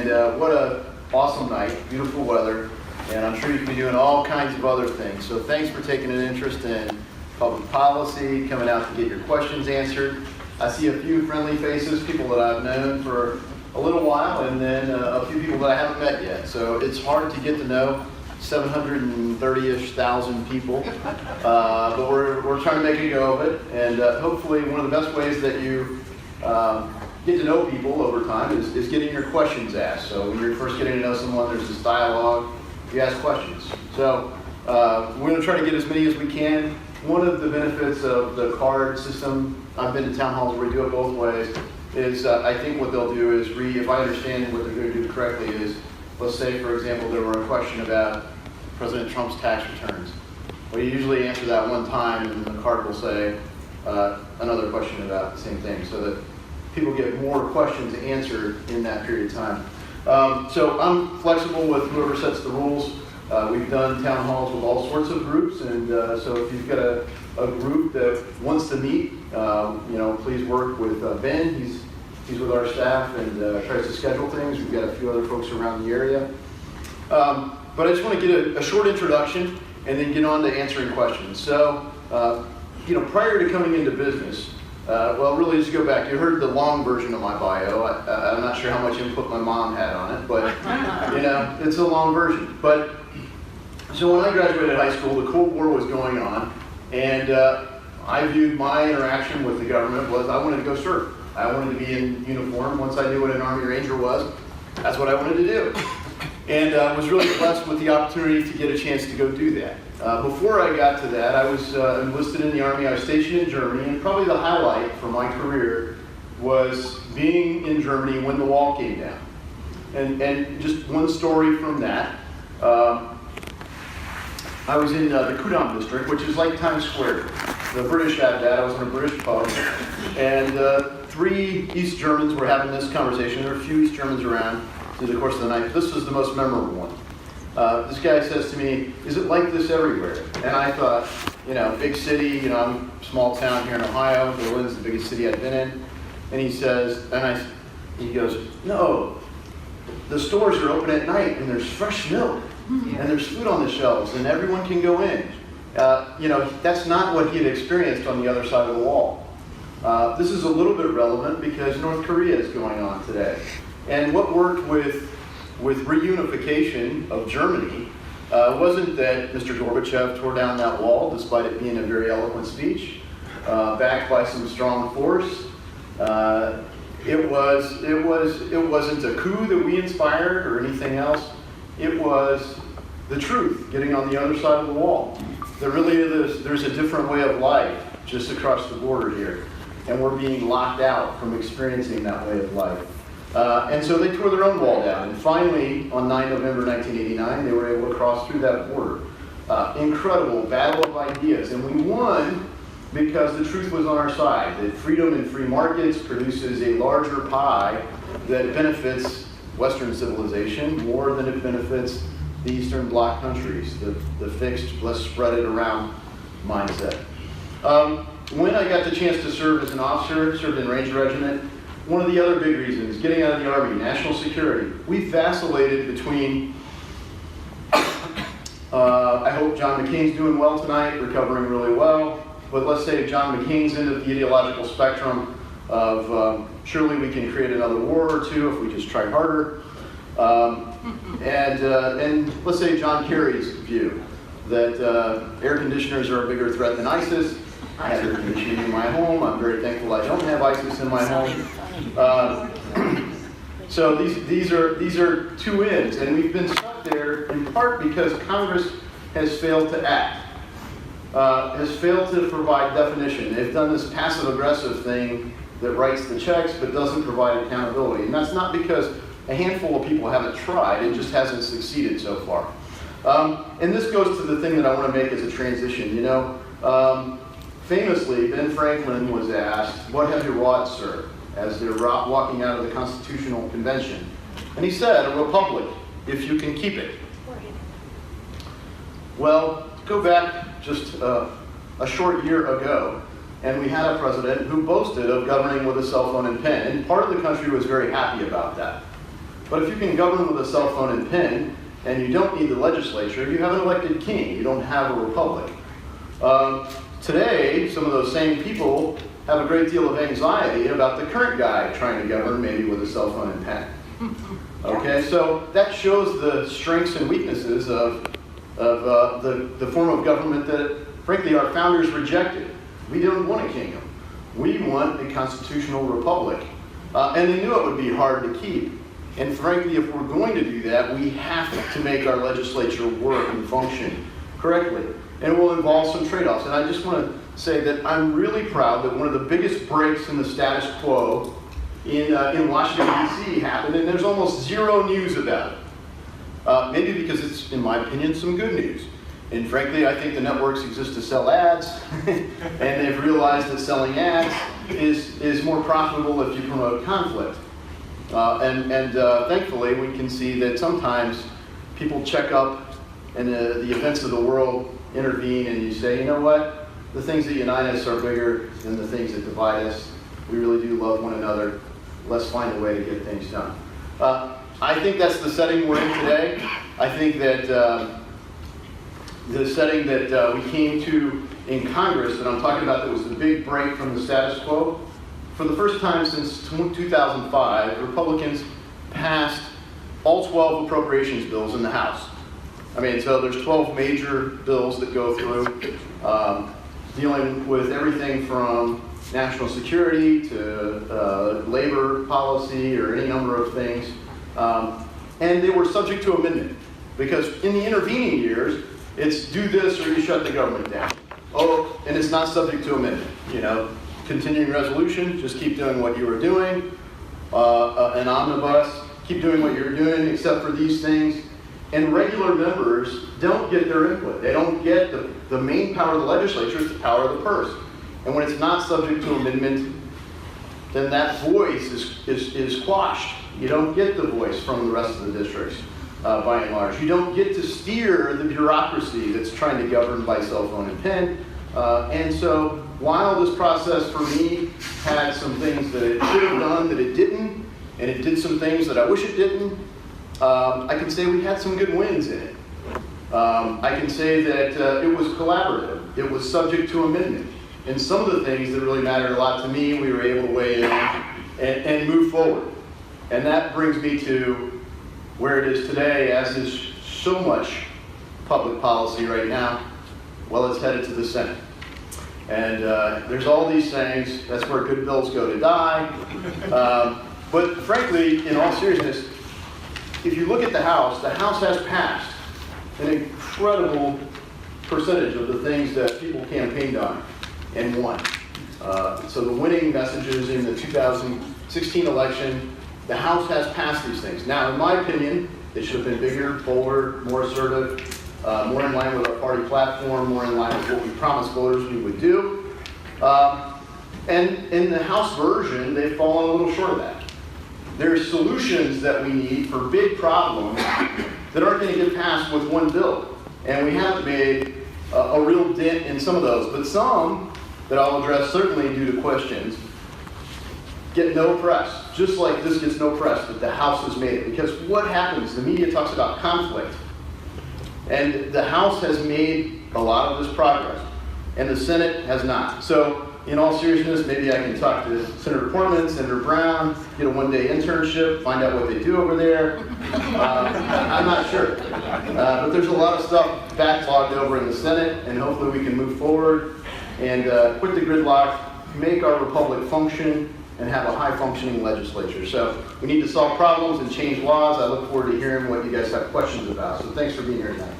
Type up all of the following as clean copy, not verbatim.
And what a awesome night, beautiful weather, and I'm sure you can be doing all kinds of other things. So thanks for taking an interest in public policy, coming out to get your questions answered. I see a few friendly faces, people that I've known for a little while, and then a few people that I haven't met yet. So it's hard to get to know 730-ish thousand people, but we're trying to make a go of it, and hopefully one of the best ways that you get to know people over time is getting your questions asked. So when you're first getting to know someone, there's this dialogue, you ask questions. So we're going to try to get as many as we can. One of the benefits of the card system, I've been to town halls where we do it both ways, is I think what they'll do is if I understand what they're going to do correctly is, let's say, for example, there were a question about President Trump's tax returns. Well, you usually answer that one time, and the card will say another question about the same thing, so that people get more questions answered in that period of time. So I'm flexible with whoever sets the rules. We've done town halls with all sorts of groups, and so if you've got a group that wants to meet, please work with Ben. He's with our staff and tries to schedule things. We've got a few other folks around the area. But I just want to get a short introduction and then get on to answering questions. So, prior to coming into business, really just go back. You heard the long version of my bio. I'm not sure how much input my mom had on it, but it's a long version. But so when I graduated high school, the Cold War was going on, and I viewed my interaction with the government was I wanted to go serve. I wanted to be in uniform. Once I knew what an Army Ranger was, that's what I wanted to do. And was really blessed with the opportunity to get a chance to go do that. Before I got to that, I was enlisted in the Army. I was stationed in Germany, and probably the highlight for my career was being in Germany when the wall came down. And just one story from that. I was in the Kudam district, which is like Times Square. The British had that. I was in a British pub, and 3 East Germans were having this conversation. There were a few East Germans around through the course of the night. This was the most memorable one. This guy says to me, "Is it like this everywhere?" And I thought, big city, I'm a small town here in Ohio. Berlin's the biggest city I've been in. And he says, he goes, "No, the stores are open at night and there's fresh milk and there's food on the shelves and everyone can go in." That's not what he had experienced on the other side of the wall. This is a little bit relevant because North Korea is going on today. And what worked with reunification of Germany wasn't that Mr. Gorbachev tore down that wall, despite it being a very eloquent speech, backed by some strong force. It wasn't a coup that we inspired or anything else. It was the truth getting on the other side of the wall. There's a different way of life just across the border here, and we're being locked out from experiencing that way of life. And so they tore their own wall down, and finally, on 9 November 1989, they were able to cross through that border. Incredible battle of ideas, and we won because the truth was on our side, that freedom and free markets produces a larger pie that benefits Western civilization more than it benefits the Eastern Bloc countries, the fixed, let's spread it around mindset. When I got the chance to serve as an officer, served in Ranger Regiment, one of the other big reasons, getting out of the Army, national security, we vacillated between, I hope John McCain's doing well tonight, recovering really well, but let's say John McCain's end of the ideological spectrum of surely we can create another war or two if we just try harder, and let's say John Kerry's view that air conditioners are a bigger threat than ISIS. I have air conditioning in my home. I'm very thankful I don't have ISIS in my home. So these are two ends, and we've been stuck there in part because Congress has failed to act, has failed to provide definition. They've done this passive-aggressive thing that writes the checks but doesn't provide accountability, and that's not because a handful of people haven't tried; it just hasn't succeeded so far. And this goes to the thing that I want to make as a transition. Famously, Ben Franklin was asked, "What have you wrought, sir?" as they're walking out of the Constitutional Convention. And he said, "A republic, if you can keep it." Well, go back just a short year ago, and we had a president who boasted of governing with a cell phone and pen, and part of the country was very happy about that. But if you can govern with a cell phone and pen, and you don't need the legislature, you have an elected king. You don't have a republic. Today, some of those same people have a great deal of anxiety about the current guy trying to govern, maybe with a cell phone and pen. Okay, so that shows the strengths and weaknesses of the form of government that, frankly, our founders rejected. We didn't want a kingdom. We want a constitutional republic. And they knew it would be hard to keep. And frankly, if we're going to do that, we have to make our legislature work and function correctly. And it will involve some trade-offs. And I just want to say that I'm really proud that one of the biggest breaks in the status quo in Washington, D.C. happened, and there's almost zero news about it. Maybe because it's, in my opinion, some good news. And frankly, I think the networks exist to sell ads, and they've realized that selling ads is more profitable if you promote conflict. Thankfully, we can see that sometimes people check up and the events of the world intervene, and you say, you know what? The things that unite us are bigger than the things that divide us. We really do love one another. Let's find a way to get things done. I think that's the setting we're in today. I think that the setting that we came to in Congress that I'm talking about that was the big break from the status quo. For the first time since 2005, Republicans passed all 12 appropriations bills in the House. I mean, so there's 12 major bills that go through dealing with everything from national security to labor policy or any number of things. And they were subject to amendment because in the intervening years, it's do this or you shut the government down. Oh, and it's not subject to amendment. You know, continuing resolution, just keep doing what you were doing. An omnibus, keep doing what you're doing except for these things. And regular members don't get their input. They don't get the main power of the legislature is the power of the purse. And when it's not subject to amendment, then that voice is quashed. You don't get the voice from the rest of the districts, by and large. You don't get to steer the bureaucracy that's trying to govern by cell phone and pen. And so while this process for me had some things that it should have done that it didn't, and it did some things that I wish it didn't, I can say we had some good wins in it. I can say that it was collaborative. It was subject to amendment. And some of the things that really mattered a lot to me, we were able to weigh in on and move forward. And that brings me to where it is today, as is so much public policy right now. Well, it's headed to the Senate. And there's all these things. That's where good bills go to die. But frankly, in all seriousness, if you look at the House has passed an incredible percentage of the things that people campaigned on and won. So the winning messages in the 2016 election, the House has passed these things. Now, in my opinion, they should have been bigger, bolder, more assertive, more in line with our party platform, more in line with what we promised voters we would do. And in the House version, they've fallen a little short of that. There's solutions that we need for big problems that aren't going to get passed with one bill. And we have made a real dent in some of those. But some that I'll address, certainly due to questions, get no press. Just like this gets no press, that the House has made it. Because what happens? The media talks about conflict. And the House has made a lot of this progress. And the Senate has not. So, in all seriousness, maybe I can talk to Senator Portman, Senator Brown, get a one-day internship, find out what they do over there. I'm not sure. But there's a lot of stuff backlogged over in the Senate, and hopefully we can move forward and quit the gridlock, make our republic function, and have a high-functioning legislature. So we need to solve problems and change laws. I look forward to hearing what you guys have questions about. So thanks for being here tonight.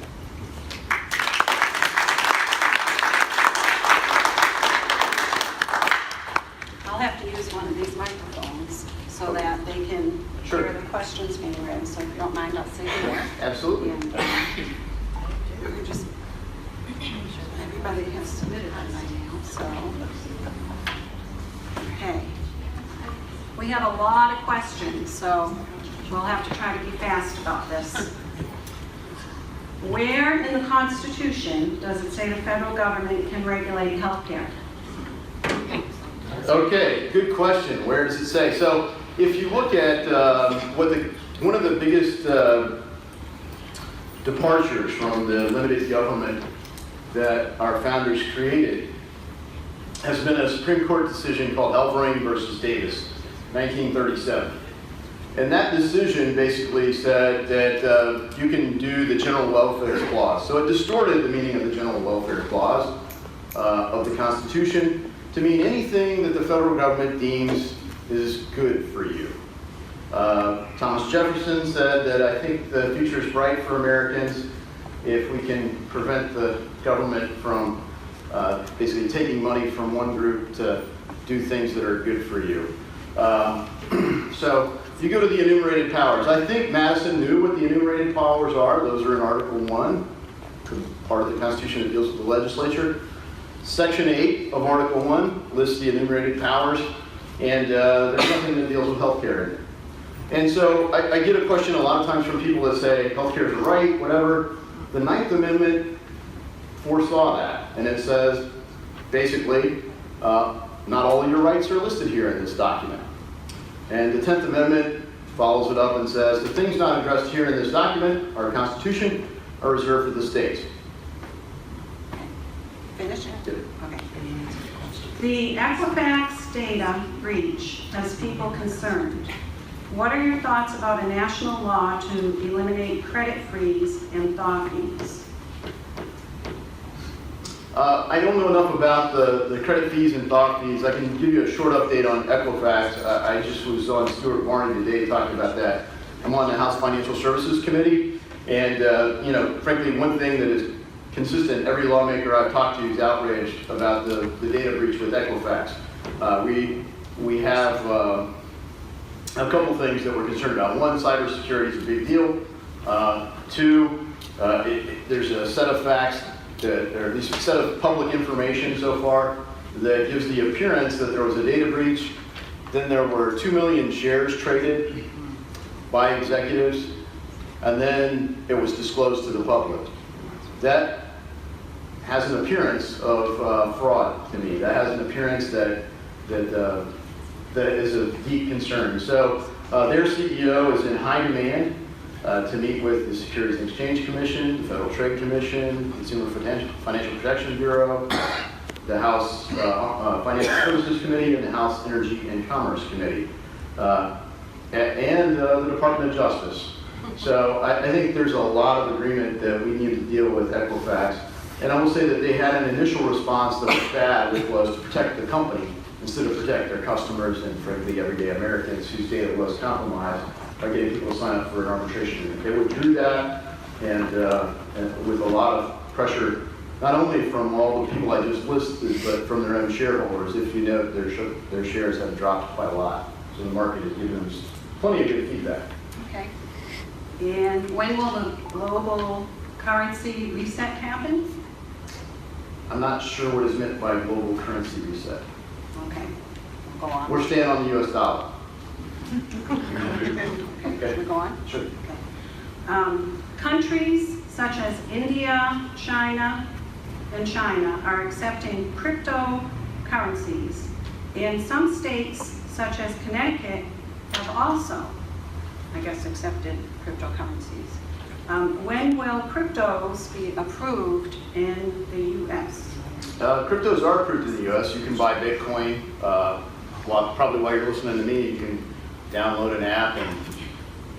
I'll have to use one of these microphones so that they can hear the questions being read. So if you don't mind, I'll sit here. Absolutely. And, we just, everybody has submitted on my now, so. Okay. We have a lot of questions, so we'll have to try to be fast about this. Where in the Constitution does it say the federal government can regulate health care? Okay, good question. Where does it say? So if you look at what the one of the biggest departures from the limited government that our founders created has been a Supreme Court decision called Elvering versus Davis, 1937. And that decision basically said that you can do the general welfare clause. So it distorted the meaning of the general welfare clause of the Constitution to mean anything that the federal government deems is good for you. Thomas Jefferson said that I think the future is bright for Americans if we can prevent the government from basically taking money from one group to do things that are good for you. So if you go to the enumerated powers, I think Madison knew what the enumerated powers are. Those are in Article 1, part of the Constitution that deals with the legislature. Section 8 of Article 1 lists the enumerated powers, and there's nothing that deals with healthcare in it. And so I get a question a lot of times from people that say healthcare is a right, whatever. The Ninth Amendment foresaw that, and it says basically not all of your rights are listed here in this document. And the 10th Amendment follows it up and says the things not addressed here in this document, our Constitution, are reserved for the states. Finish it? Yeah. Okay. The Equifax data breach has people concerned. What are your thoughts about a national law to eliminate credit freeze and thaw fees? I don't know enough about the credit fees and thaw fees. I can give you a short update on Equifax. I just was on Stuart Varney today talking about that. I'm on the House Financial Services Committee, and you know, frankly, one thing that is consistent, every lawmaker I've talked to is outraged about the data breach with Equifax. We have a couple things that we're concerned about. One, cybersecurity is a big deal. Two, there's a set of facts, or at least a set of public information so far that gives the appearance that there was a data breach. Then there were 2 million shares traded by executives, and then it was disclosed to the public. That has an appearance of fraud to me. That has an appearance that is of deep concern. So their CEO is in high demand to meet with the Securities and Exchange Commission, the Federal Trade Commission, Consumer Financial Protection Bureau, the House Financial Services Committee, and the House Energy and Commerce Committee, and the Department of Justice. So I think there's a lot of agreement that we need to deal with Equifax. And I will say that they had an initial response that was bad, which was to protect the company instead of protect their customers and, frankly, everyday Americans whose data was compromised by getting people to sign up for an arbitration agreement. They withdrew that, and with a lot of pressure, not only from all the people I just listed, but from their own shareholders. If you note, their shares have dropped quite a lot. So the market has given them plenty of good feedback. Okay. And when will the global currency reset happen? I'm not sure what is meant by global currency reset. Okay. We'll go on. We're staying on the U.S. dollar. Okay. We go on? Sure. Countries such as India, China are accepting cryptocurrencies. And some states, such as Connecticut, have also, I guess, accepted cryptocurrencies. When will cryptos be approved in the U.S.? Cryptos are approved in the U.S. You can buy Bitcoin. Probably while you're listening to me, you can download an app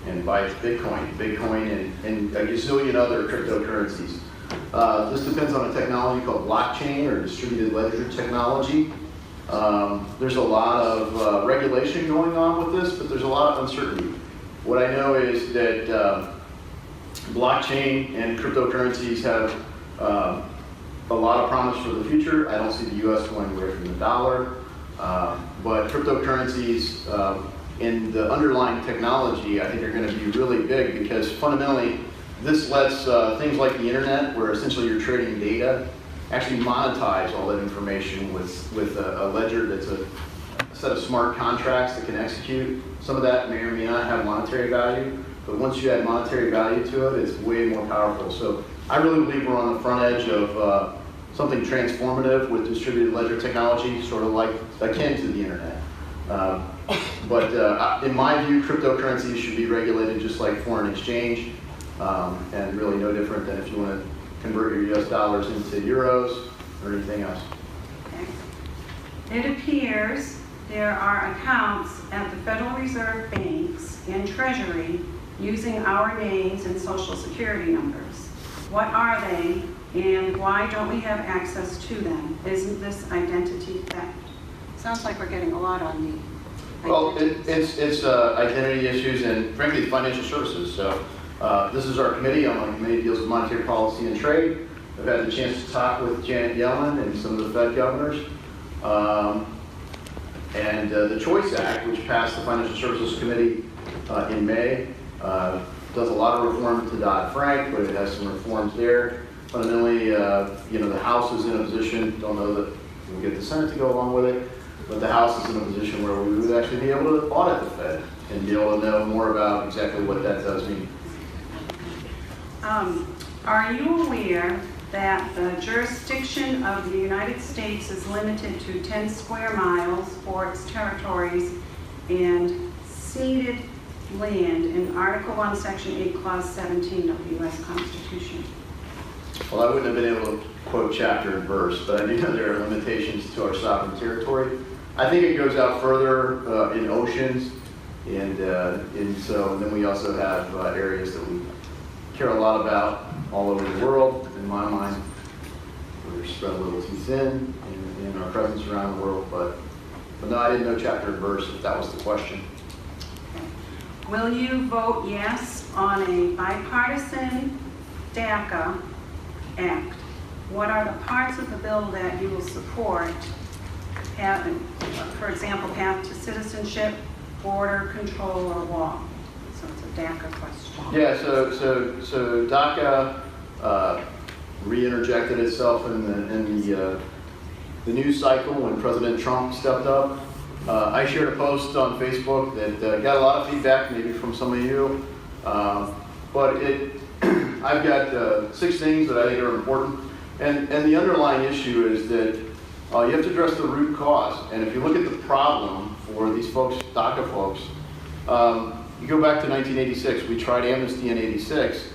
and buy Bitcoin and a gazillion other cryptocurrencies. This depends on a technology called blockchain or distributed ledger technology. There's a lot of regulation going on with this, but there's a lot of uncertainty. What I know is that blockchain and cryptocurrencies have a lot of promise for the future. I don't see the U.S. going away from the dollar, but cryptocurrencies in the underlying technology, I think, are going to be really big because fundamentally, this lets things like the internet, where essentially you're trading data, actually monetize all that information with a ledger that's a set of smart contracts that can execute. Some of that may or may not have monetary value, but once you add monetary value to it, it's way more powerful. So I really believe we're on the front edge of something transformative with distributed ledger technology, sort of like akin to the internet. In my view, cryptocurrencies should be regulated just like foreign exchange, and really no different than if you want to convert your US dollars into euros or anything else. Okay. It appears there are accounts at the Federal Reserve banks and Treasury using our names and social security numbers. What are they, and why don't we have access to them? Isn't this identity theft? Sounds like we're getting a lot on the Well, identities. it's identity issues and frankly financial services. So this is our committee. I'm on a committee that deals with monetary policy and trade. I've had the chance to talk with Janet Yellen and some of the Fed governors. And the Choice Act, which passed the Financial Services Committee in May, does a lot of reform to Dodd-Frank, but it has some reforms there. Fundamentally, the House is in a position, don't know that we'll get the Senate to go along with it, but the House is in a position where we would actually be able to audit the Fed and be able to know more about exactly what that does mean. Are you aware that the jurisdiction of the United States is limited to 10 square miles for its territories and ceded land in Article 1, Section 8, Clause 17 of the U.S. Constitution? Well, I wouldn't have been able to quote chapter and verse, but I do know there are limitations to our sovereign territory. I think it goes out further in oceans, and then we also have areas that we care a lot about all over the world. In my mind, we're spread a little too thin in our presence around the world, but no, I didn't know chapter and verse if that was the question. Will you vote yes on a bipartisan DACA Act? What are the parts of the bill that you will support? For example, path to citizenship, border control, or wall? So it's a DACA question. Yeah, so DACA re-interjected itself in the news cycle when President Trump stepped up. I shared a post on Facebook that got a lot of feedback, maybe from some of you, but I've got 6 things that I think are important, and the underlying issue is that you have to address the root cause. And if you look at the problem for these folks, DACA folks, you go back to 1986. We tried amnesty in '86,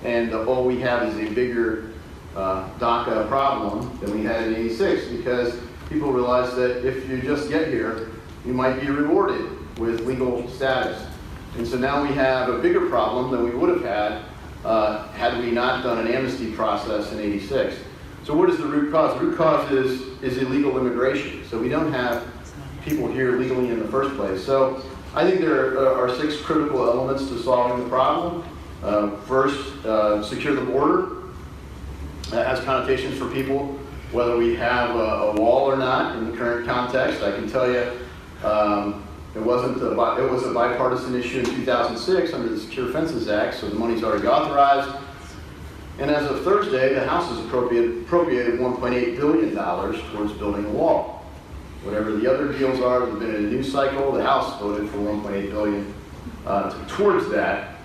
and all we have is a bigger DACA problem than we had in '86 because people realized that if you just get here, you might be rewarded with legal status. And so now we have a bigger problem than we would have had had we not done an amnesty process in '86. So what is the root cause? The root cause is illegal immigration. So we don't have people here legally in the first place. So I think there are 6 critical elements to solving the problem. First, secure the border. That has connotations for people, whether we have a wall or not in the current context. I can tell you it was a bipartisan issue in 2006 under the Secure Fences Act, so the money's already authorized. And as of Thursday, the House has appropriated $1.8 billion towards building a wall. Whatever the other deals are, there's been a news cycle, the House voted for $1.8 billion towards that.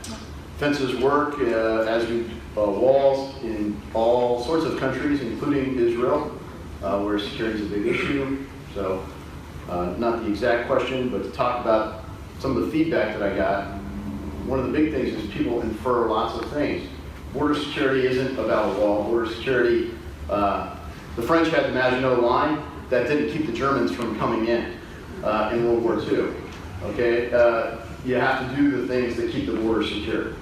Fences work as do walls in all sorts of countries, including Israel, where security is a big issue. So, not the exact question, but to talk about some of the feedback that I got, one of the big things is people infer lots of things. Border security isn't about a wall. Border security, the French had the Maginot Line. That didn't keep the Germans from coming in World War II. Okay, you have to do the things that keep the border secure.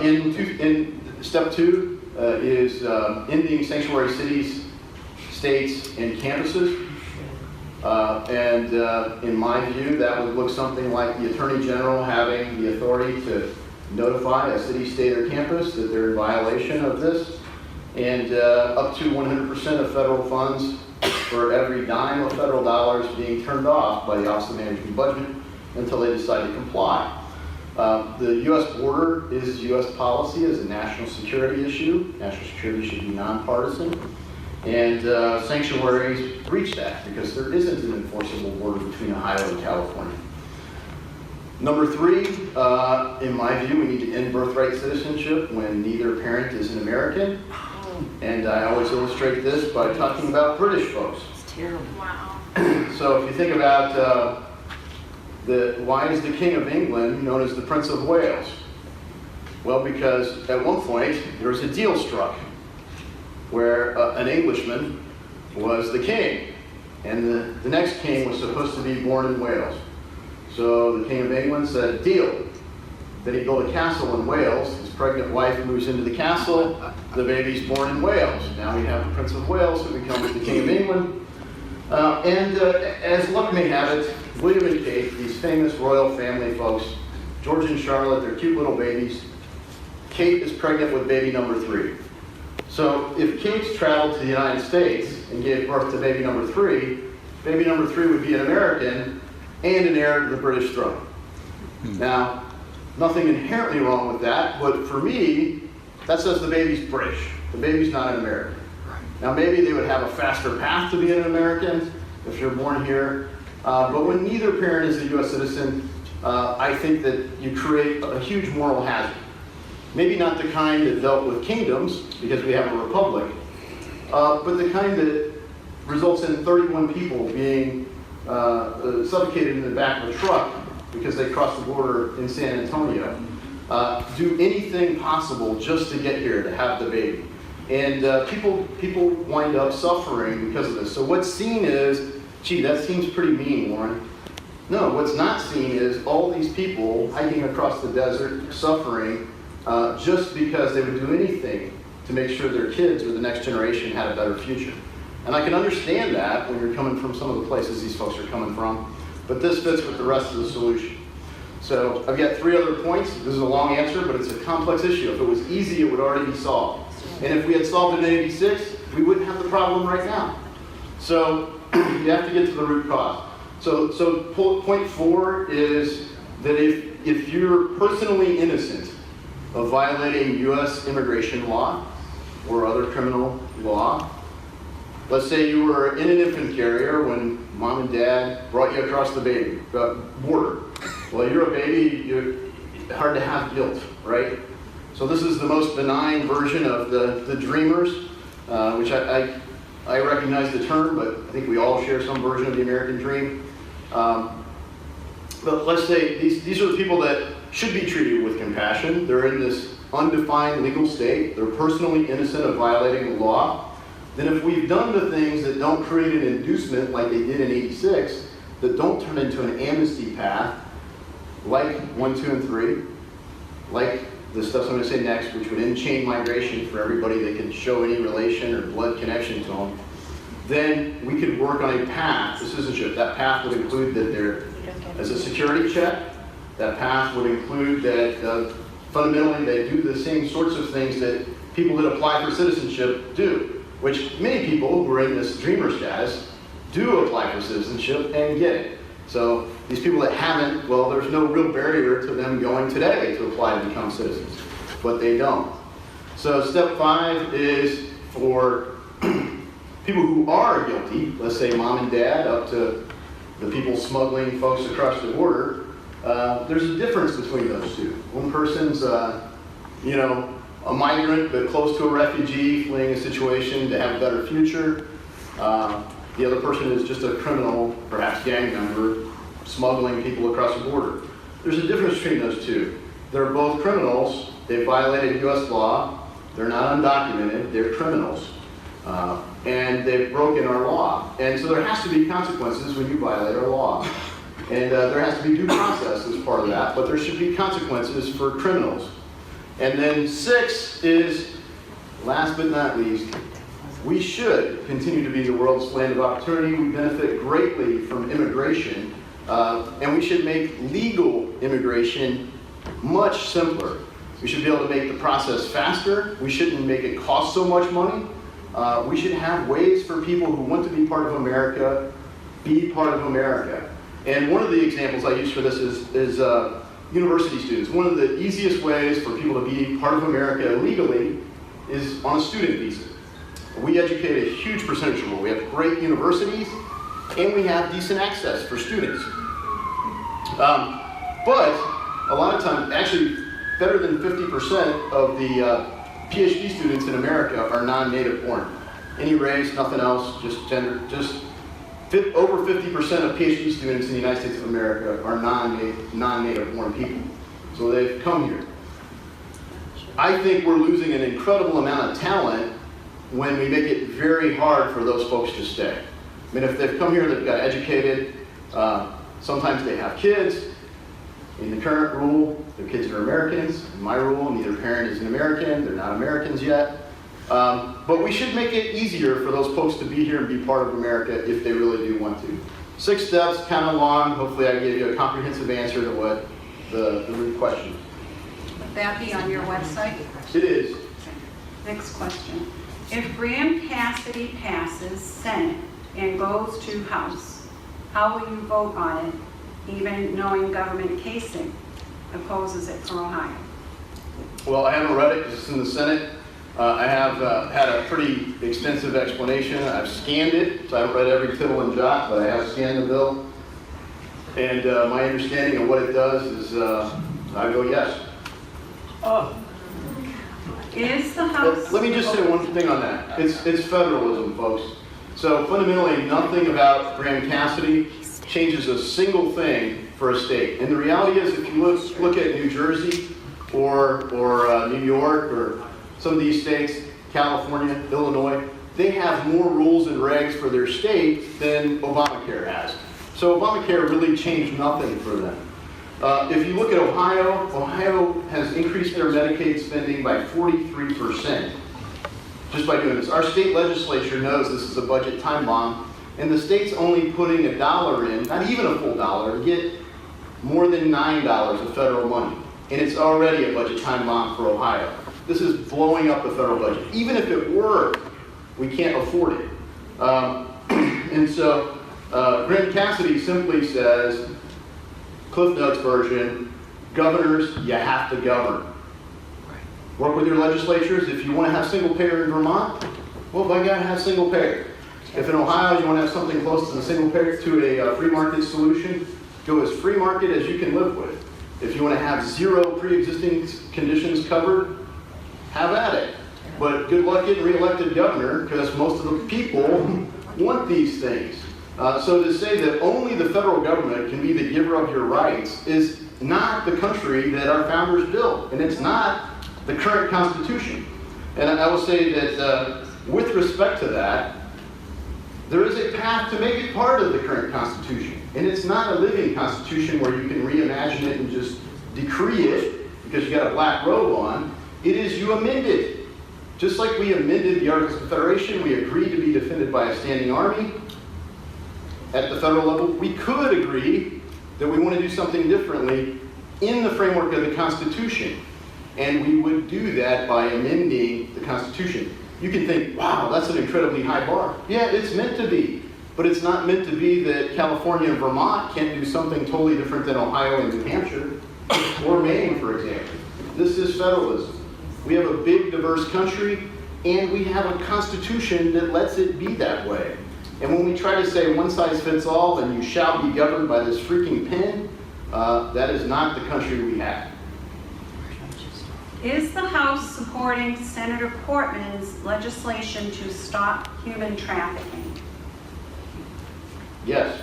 In step 2 is ending sanctuary cities, states, and campuses. In my view, that would look something like the Attorney General having the authority to notify a city, state, or campus that they're in violation of this, and up to 100% of federal funds for every dime of federal dollars being turned off by the Office of Management Budget until they decide to comply. The U.S. border is U.S. policy as a national security issue. National security should be nonpartisan. And sanctuaries breach that because there isn't an enforceable border between Ohio and California. Number 3, in my view, we need to end birthright citizenship when neither parent is an American. And I always illustrate this by talking about British folks. It's terrible. Wow. So if you think about Why is the King of England known as the Prince of Wales? Well, because at one point there was a deal struck where an Englishman was the king, and the next king was supposed to be born in Wales. So the King of England said, deal. Then he built a castle in Wales. His pregnant wife moves into the castle. The baby's born in Wales. Now we have the Prince of Wales who becomes the King of England. As luck may have it, William and Kate, these famous royal family folks, George and Charlotte, they're cute little babies. Kate is pregnant with baby number 3. So if Kate's traveled to the United States and gave birth to baby number 3 would be an American and an heir to the British throne. Now, nothing inherently wrong with that, but for me, that says the baby's British. The baby's not an American. Now, maybe they would have a faster path to being an American if you're born here, but when neither parent is a U.S. citizen, I think that you create a huge moral hazard. Maybe not the kind that dealt with kingdoms, because we have a republic, but the kind that results in 31 people being suffocated in the back of a truck because they crossed the border in San Antonio. Do anything possible just to get here to have the baby. And people wind up suffering because of this. So what's seen is, gee, that seems pretty mean, Lauren. No, what's not seen is all these people hiking across the desert, suffering, just because they would do anything to make sure their kids or the next generation had a better future. And I can understand that when you're coming from some of the places these folks are coming from, but this fits with the rest of the solution. So I've got 3 other points. This is a long answer, but it's a complex issue. If it was easy, it would already be solved. And if we had solved it in '86, we wouldn't have the problem right now. So you have to get to the root cause. So point 4 is that if you're personally innocent of violating U.S. immigration law or other criminal law, let's say you were in an infant carrier when mom and dad brought you across the border. Well, you're a baby, you're hard to have guilt, right? So this is the most benign version of the dreamers, which I recognize the term, but I think we all share some version of the American dream. But let's say these are the people that should be treated with compassion. They're in this undefined legal state. They're personally innocent of violating the law. Then if we've done the things that don't create an inducement like they did in '86, that don't turn into an amnesty path, like 1, 2, and 3, like the stuff I'm going to say next, which would end chain migration for everybody that can show any relation or blood connection to them, then we could work on a path to citizenship. That path would include that there is a security check. That path would include that fundamentally they do the same sorts of things that people that apply for citizenship do, which many people who are in this dreamer status do apply for citizenship and get it. So these people that haven't, well, there's no real barrier to them going today to apply to become citizens, but they don't. So step 5 is for people who are guilty, let's say mom and dad, up to the people smuggling folks across the border. There's a difference between those two. One person's, a migrant but close to a refugee, fleeing a situation to have a better future. The other person is just a criminal, perhaps gang member, smuggling people across the border. There's a difference between those two. They're both criminals. They violated U.S. law. They're not undocumented. They're criminals. And they've broken our law. And so there has to be consequences when you violate our law. And there has to be due process as part of that, but there should be consequences for criminals. And then 6 is, last but not least, we should continue to be the world's land of opportunity. We benefit greatly from immigration, and we should make legal immigration much simpler. We should be able to make the process faster. We shouldn't make it cost so much money. We should have ways for people who want to be part of America, be part of America. And one of the examples I use for this is university students. One of the easiest ways for people to be part of America legally is on a student visa. We educate a huge percentage of them. We have great universities, and we have decent access for students. But a lot of times, actually, better than 50% of the PhD students in America are non-native born. Any race, nothing else, just gender, just Over 50% of PhD students in the United States of America are non-native born people. So they've come here. I think we're losing an incredible amount of talent when we make it very hard for those folks to stay. I mean, if they've come here, they've got educated, sometimes they have kids. In the current rule, their kids are Americans. In my rule, neither parent is an American, they're not Americans yet. But we should make it easier for those folks to be here and be part of America if they really do want to. 6 steps, kind of long. Hopefully I gave you a comprehensive answer to what the root question. Would that be on your website? It is. Next question. If Graham Cassidy passes Senate and goes to House, how will you vote on it, even knowing Government Kasich opposes it for Ohio? Well, I haven't read it because it's in the Senate. I have had a pretty extensive explanation. I've scanned it, so I haven't read every tittle and jot, but I have scanned the bill. And my understanding of what it does is I go yes. Is the House... Let me just say one thing on that. It's federalism, folks. So fundamentally, nothing about Graham Cassidy changes a single thing for a state. And the reality is, if you look at New Jersey or New York or some of these states, California, Illinois, they have more rules and regs for their state than Obamacare has. So Obamacare really changed nothing for them. If you look at Ohio, Ohio has increased their Medicaid spending by 43% just by doing this. Our state legislature knows this is a budget time bomb, and the state's only putting $1 in, not even a full dollar, to get more than $9 of federal money. And it's already a budget time bomb for Ohio. This is blowing up the federal budget. Even if it were, we can't afford it. And so Graham Cassidy simply says, Cliff Notes version, governors, you have to govern. Work with your legislatures. If you want to have single payer in Vermont, well, by God, have single payer. If in Ohio you want to have something close to the single payer, to a free market solution, go as free market as you can live with. If you want to have 0 pre-existing conditions covered, have at it. But good luck getting reelected governor, because most of the people want these things. So to say that only the federal government can be the giver of your rights is not the country that our founders built, and it's not the current Constitution. And I will say that with respect to that, there is a path to make it part of the current Constitution. And it's not a living Constitution where you can reimagine it and just decree it because you got a black robe on. It is you amend it. Just like we amended the Articles of Confederation, we agreed to be defended by a standing army. At the federal level, we could agree that we want to do something differently in the framework of the Constitution. And we would do that by amending the Constitution. You can think, wow, that's an incredibly high bar. Yeah, it's meant to be. But it's not meant to be that California and Vermont can't do something totally different than Ohio and New Hampshire, or Maine, for example. This is federalism. We have a big, diverse country, and we have a Constitution that lets it be that way. And when we try to say one size fits all and you shall be governed by this freaking pen, that is not the country we have. Is the House supporting Senator Portman's legislation to stop human trafficking? Yes.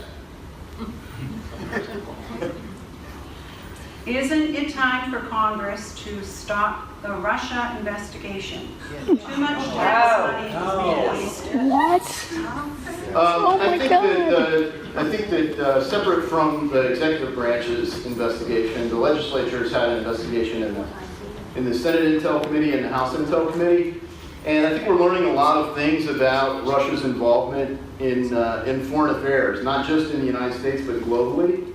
Isn't it time for Congress to stop the Russia investigation? Too much tax money is being wasted. I think that separate from the executive branch's investigation, the legislature has had an investigation in the Senate Intel Committee and the House Intel Committee. And I think we're learning a lot of things about Russia's involvement in foreign affairs, not just in the United States, but globally.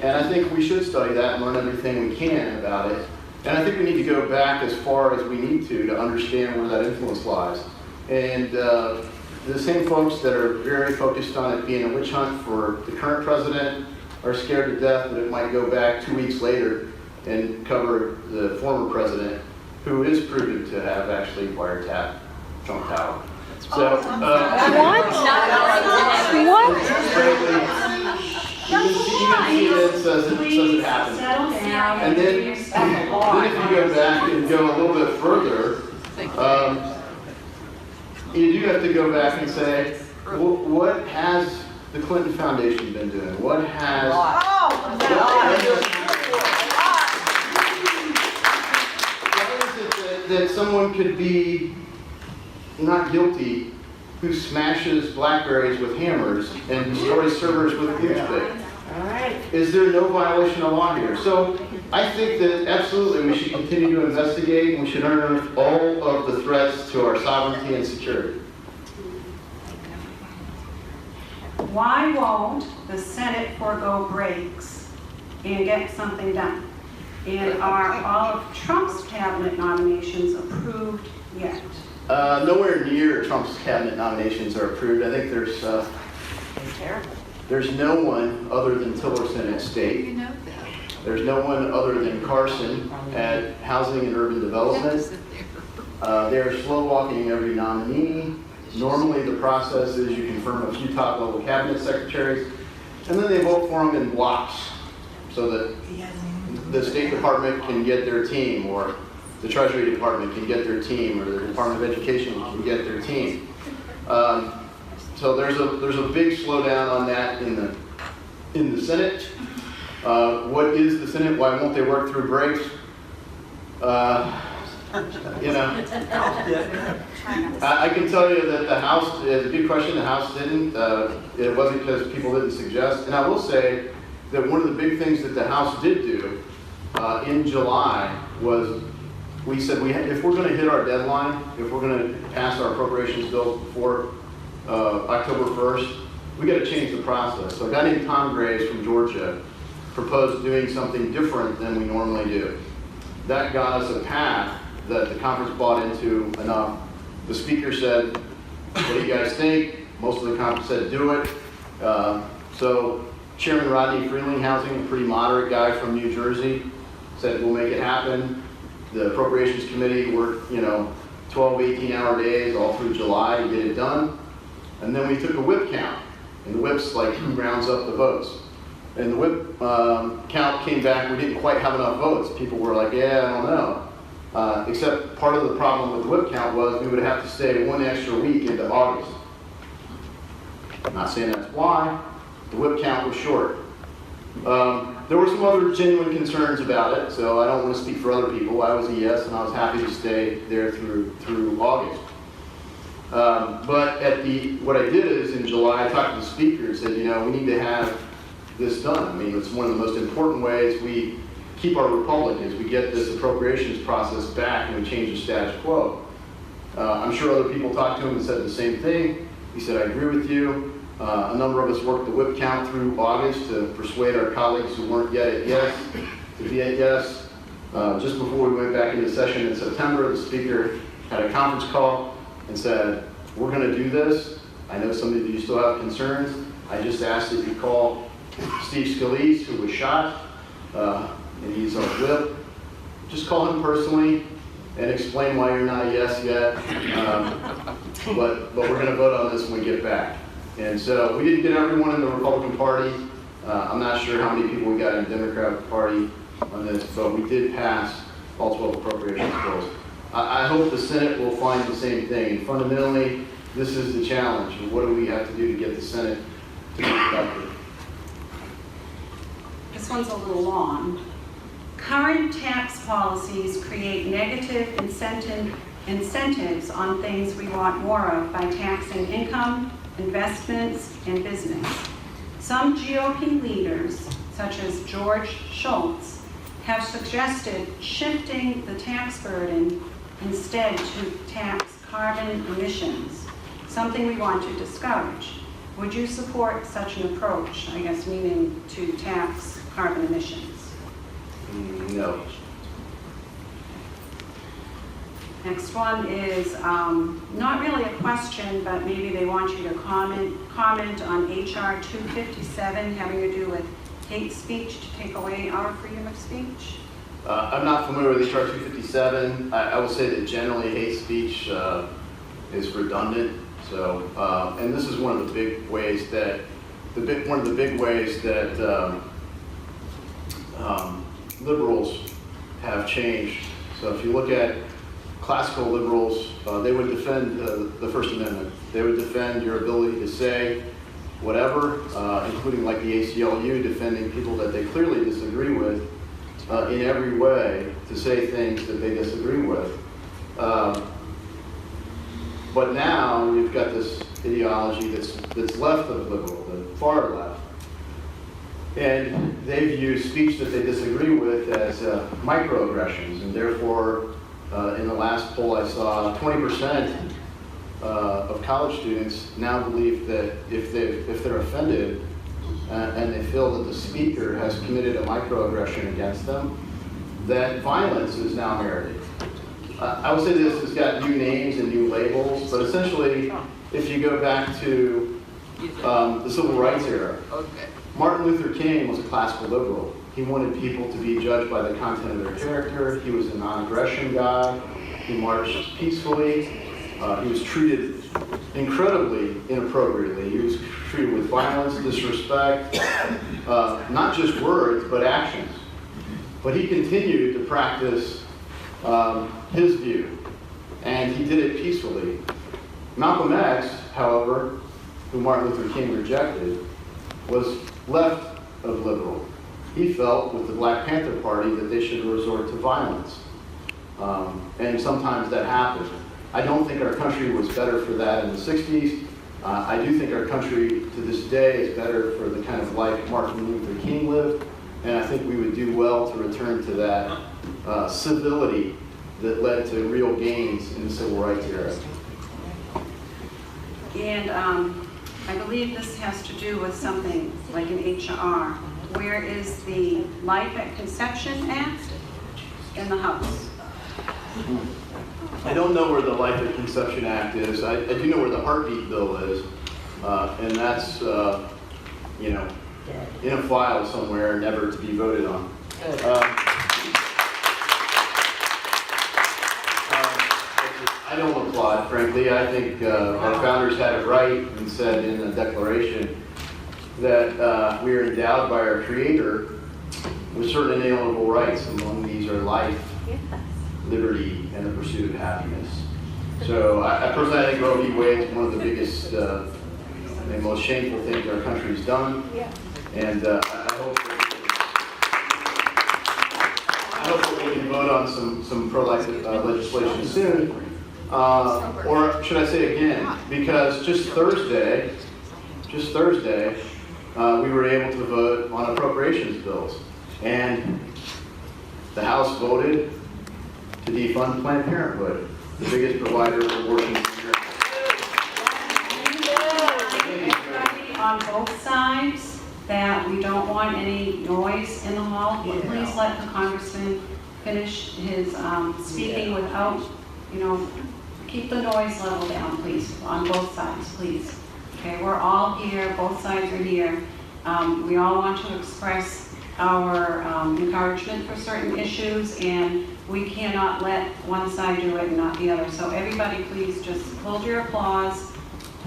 And I think we should study that and learn everything we can about it. And I think we need to go back as far as we need to understand where that influence lies. And the same folks that are very focused on it being a witch hunt for the current president are scared to death that it might go back 2 weeks later and cover the former president, who is proven to have actually wiretapped Trump Tower. So, even says it happened. And then if you go back and go a little bit further, you do have to go back and say, well, what has the Clinton Foundation been doing? What has... Oh, Why is it that someone could be not guilty who smashes Blackberries with hammers and destroys servers with a huge bit? all right. Is there no violation of law here? So I think that absolutely we should continue to investigate and we should unearth all of the threats to our sovereignty and security. Why won't the Senate forego breaks and get something done? And are all of Trump's cabinet nominations approved yet? Nowhere near Trump's cabinet nominations are approved. I think Terrible. there's no one other than Tillerson at State. You know that. There's no one other than Carson at Housing and Urban Development. They're slow walking every nominee. Normally the process is you confirm a few top level cabinet secretaries and then they vote for them in blocks so that the State Department can get their team, or the Treasury Department can get their team, or the Department of Education can get their team. So there's a big slowdown on that in the Senate. What is the Senate? Why won't they work through breaks? You know, I can tell you that the House, it's a good question, the House didn't. It wasn't because people didn't suggest. And I will say that one of the big things that the House did do in July was we said if we're going to hit our deadline, if we're going to pass our appropriations bills before October 1st, we got to change the process. So a guy named Tom Graves from Georgia proposed doing something different than we normally do. That got us a path that the conference bought into enough. The speaker said, what do you guys think? Most of the conference said, do it. So Chairman Rodney Frelinghuysen, a pretty moderate guy from New Jersey, said, we'll make it happen. The Appropriations Committee worked, 12, 18-hour days all through July to get it done. And then we took a whip count. And the whip's like who rounds up the votes. And the whip count came back, we didn't quite have enough votes. People were like, yeah, I don't know. Except part of the problem with the whip count was we would have to stay one extra week into August. I'm not saying that's why. The whip count was short. There were some other genuine concerns about it, so I don't want to speak for other people. I was a yes, and I was happy to stay there through August. But what I did is in July, I talked to the speaker and said, we need to have this done. I mean, it's one of the most important ways we keep our republic is we get this appropriations process back and we change the status quo. I'm sure other people talked to him and said the same thing. He said, I agree with you. A number of us worked the whip count through August to persuade our colleagues who weren't yet at yes to be at yes. Just before we went back into session in September, the speaker had a conference call and said, we're going to do this. I know some of you still have concerns. I just asked that you call Steve Scalise, who was shot, and he's our whip. Just call him personally and explain why you're not a yes yet. But we're going to vote on this when we get back. And so we didn't get everyone in the Republican Party. I'm not sure how many people we got in the Democratic Party on this, but we did pass all 12 appropriations bills. I hope the Senate will find the same thing. And fundamentally, this is the challenge. What do we have to do to get the Senate to be productive? This one's a little long. Current tax policies create negative incentives on things we want more of by taxing income, investments, and business. Some GOP leaders, such as George Shultz, have suggested shifting the tax burden instead to tax carbon emissions, something we want to discourage. Would you support such an approach, I guess meaning to tax carbon emissions? No. Next one is not really a question, but maybe they want you to comment on HR 257 having to do with hate speech to take away our freedom of speech. I'm not familiar with HR 257. I will say that generally hate speech is redundant. So, and this is one of the big ways that liberals have changed. So if you look at classical liberals, they would defend the First Amendment. They would defend your ability to say whatever, including like the ACLU defending people that they clearly disagree with in every way to say things that they disagree with. But now you've got this ideology that's left of liberal, the far left. And they view speech that they disagree with as microaggressions, and therefore, in the last poll I saw, 20% of college students now believe that if they're offended and they feel that the speaker has committed a microaggression against them, that violence is now merited. I would say this has got new names and new labels, but essentially, if you go back to the Civil Rights era, Martin Luther King was a classical liberal. He wanted people to be judged by the content of their character. He was a non-aggression guy. He marched peacefully. He was treated incredibly inappropriately. He was treated with violence, disrespect, not just words, but actions. But he continued to practice his view, and he did it peacefully. Malcolm X, however, who Martin Luther King rejected, was left of liberal. He felt with the Black Panther Party that they should resort to violence. And sometimes that happened. I don't think our country was better for that in the 60s. I do think our country to this day is better for the kind of life Martin Luther King lived. And I think we would do well to return to that civility that led to real gains in the Civil Rights era. And I believe this has to do with something like an HR. Where is the Life at Conception Act in the House? I don't know where the Life at Conception Act is. I do know where the heartbeat bill is, and that's in a file somewhere, never to be voted on. I don't applaud, frankly. I think our founders had it right and said in the Declaration that we are endowed by our Creator with certain inalienable rights. Among these are life, liberty, and the pursuit of happiness. So I personally think Roe v. Wade is one of the biggest and most shameful things our country's done. And I hope that we can vote on some pro-life legislation soon. Or should I say again, because just Thursday, we were able to vote on appropriations bills. And the House voted to defund Planned Parenthood, the biggest provider of abortion in America. Everybody on both sides that we don't want any noise in the hall. Please let the congressman finish his speaking without, keep the noise level down, please, on both sides, please. Okay, we're all here, both sides are here. We all want to express our encouragement for certain issues, and we cannot let one side do it and not the other. So everybody, please just hold your applause,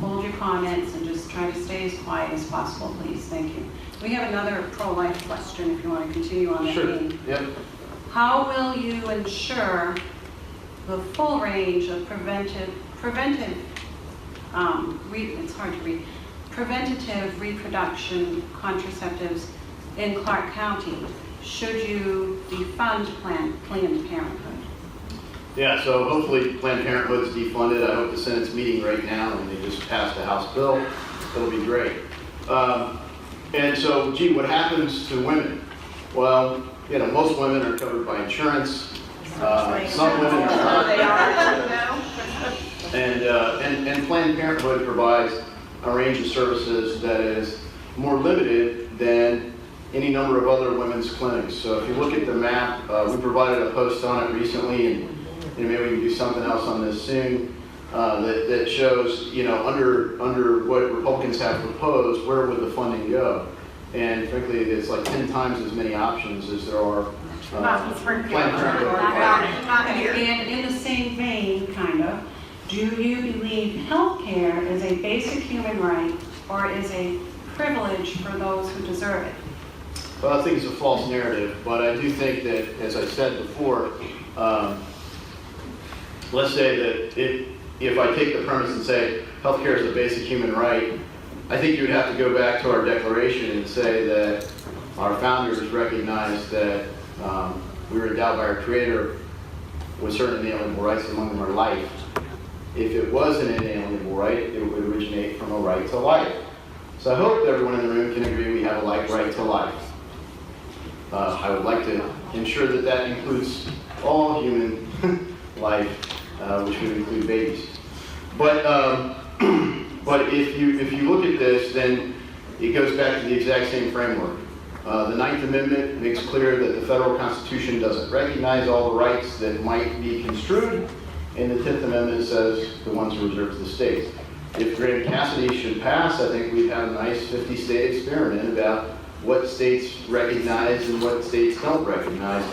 hold your comments, and just try to stay as quiet as possible, please. Thank you. We have another pro-life question if you want to continue on that theme. Yep. How will you ensure the full range of preventative reproduction contraceptives in Clark County should you defund Planned Parenthood? Yeah, so hopefully Planned Parenthood's defunded. I hope the Senate's meeting right now and they just passed a House bill. That'll be great. And so, what happens to women? Well, most women are covered by insurance. Some women are not. And Planned Parenthood provides a range of services that is more limited than any number of other women's clinics. So if you look at the map, we provided a post on it recently, and maybe we can do something else on this soon, that shows, under what Republicans have proposed, where would the funding go? And frankly, it's like 10 times as many options as there are Planned Parenthood. And in the same vein, do you believe healthcare is a basic human right or is a privilege for those who deserve it? Well, I think it's a false narrative, but I do think that, as I said before, let's say that if I take the premise and say healthcare is a basic human right, I think you would have to go back to our declaration and say that our founders recognized that we were endowed by our Creator with certain inalienable rights, among them are life. If it was an inalienable right, it would originate from a right to life. So I hope everyone in the room can agree we have a like right to life. I would like to ensure that that includes all human life, which would include babies. But if you look at this, then it goes back to the exact same framework. The Ninth Amendment makes clear that the federal Constitution doesn't recognize all the rights that might be construed, and the 10th Amendment says the ones reserved to the states. If Graham Cassidy should pass, I think we'd have a nice 50-state experiment about what states recognize and what states don't recognize.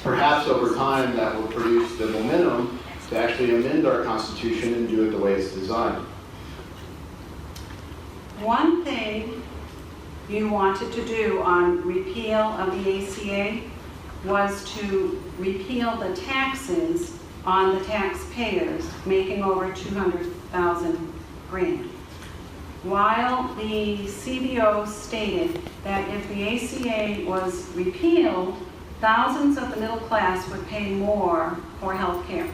Perhaps over time that will produce the momentum to actually amend our Constitution and do it the way it's designed. One thing you wanted to do on repeal of the ACA was to repeal the taxes on the taxpayers making over $200,000 grand. While the CBO stated that if the ACA was repealed, thousands of the middle class would pay more for health care.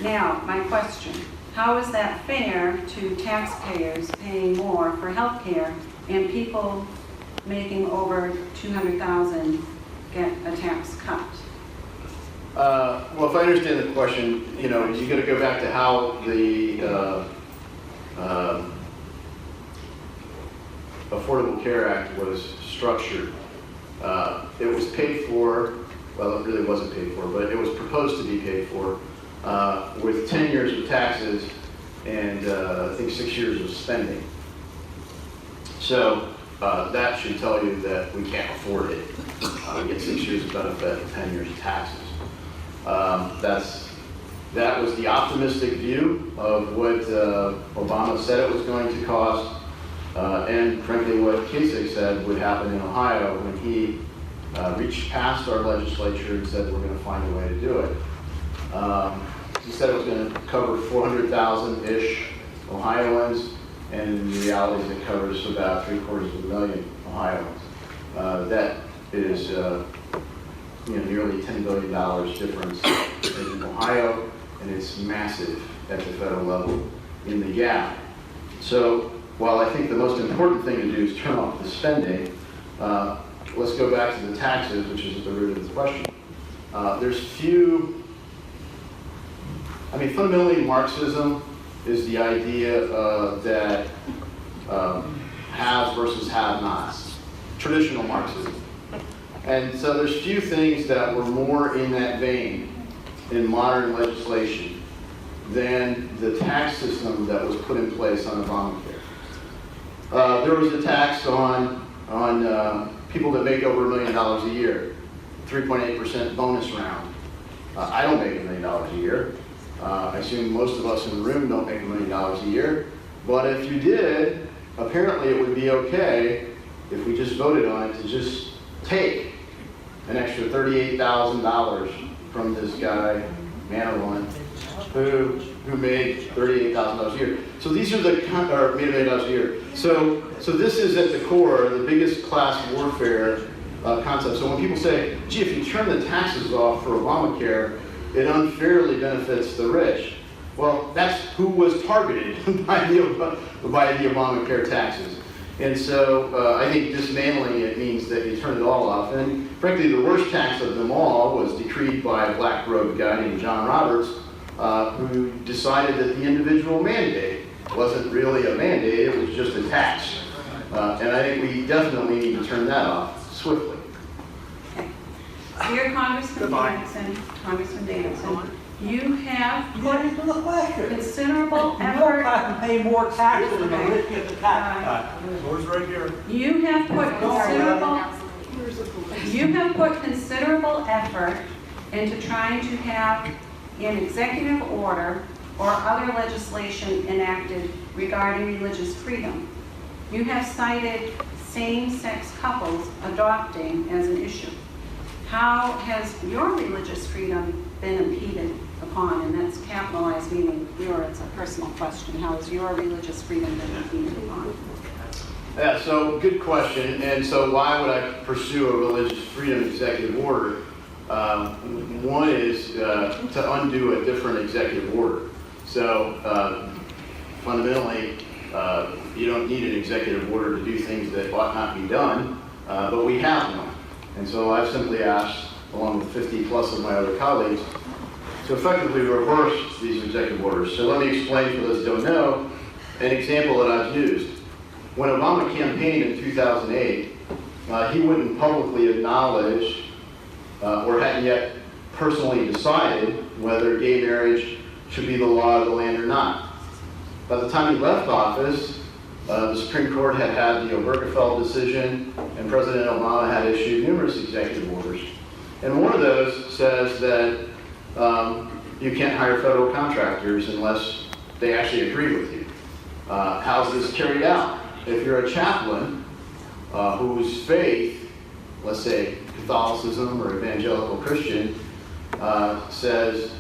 Now, my question, how is that fair to taxpayers paying more for health care and people making over $200,000 get a tax cut? Well, if I understand the question, you got to go back to how the Affordable Care Act was structured. It was paid for, well, it really wasn't paid for, but it was proposed to be paid for with 10 years of taxes and I think 6 years of spending. So that should tell you that we can't afford it. We get 6 years of benefit and 10 years of taxes. That was the optimistic view of what Obama said it was going to cost, and frankly what Kasich said would happen in Ohio when he reached past our legislature and said we're going to find a way to do it. He said it was going to cover 400,000-ish Ohioans, and in reality it covers about 750,000 Ohioans. That is nearly $10 billion difference in Ohio, and it's massive at the federal level in the gap. So while I think the most important thing to do is turn off the spending, let's go back to the taxes, which is at the root of the question. Fundamentally Marxism is the idea that haves versus have-nots, traditional Marxism. And so there's few things that were more in that vein in modern legislation than the tax system that was put in place on Obamacare. There was a tax on people that make over $1 million a year, 3.8% bonus round. I don't make $1 million a year. I assume most of us in the room don't make $1 million a year. But if you did, apparently it would be okay if we just voted on it to just take an extra $38,000 from this guy, man or woman, who made $38,000 a year. So these are or made $1 million a year. So this is at the core the biggest class warfare concept. So when people say, gee, if you turn the taxes off for Obamacare, it unfairly benefits the rich. Well, that's who was targeted by the Obamacare taxes. And so I think dismantling it means that you turn it all off. And frankly, the worst tax of them all was decreed by a black-robed guy named John Roberts, who decided that the individual mandate wasn't really a mandate, it was just a tax. And I think we definitely need to turn that off swiftly. Dear Congressman Davidson, you have put considerable effort. And pay more taxes than the rich get the tax cut. Door's right here. You have put considerable effort into trying to have an executive order or other legislation enacted regarding religious freedom. You have cited same-sex couples adopting as an issue. How has your religious freedom been impeded upon? And that's capitalized, meaning it's a personal question. How has your religious freedom been impeded upon? Yeah, so good question. And so why would I pursue a religious freedom executive order? One is to undo a different executive order. So fundamentally, you don't need an executive order to do things that ought not be done, but we have one. And so I've simply asked, along with 50 plus of my other colleagues, to effectively reverse these executive orders. So let me explain for those who don't know an example that I've used. When Obama campaigned in 2008, he wouldn't publicly acknowledge or hadn't yet personally decided whether gay marriage should be the law of the land or not. By the time he left office, the Supreme Court had had the Obergefell decision, and President Obama had issued numerous executive orders. And one of those says that you can't hire federal contractors unless they actually agree with you. How's this carried out? If you're a chaplain whose faith, let's say Catholicism or evangelical Christian, says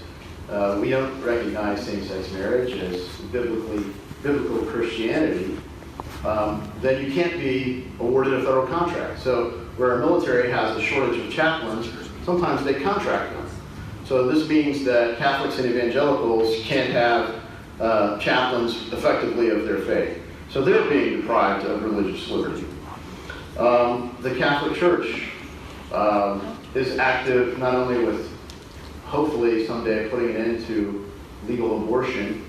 we don't recognize same-sex marriage as biblical Christianity, then you can't be awarded a federal contract. So where our military has a shortage of chaplains, sometimes they contract them. So this means that Catholics and evangelicals can't have chaplains effectively of their faith. So they're being deprived of religious liberty. The Catholic Church is active not only with, hopefully someday, putting an end to legal abortion,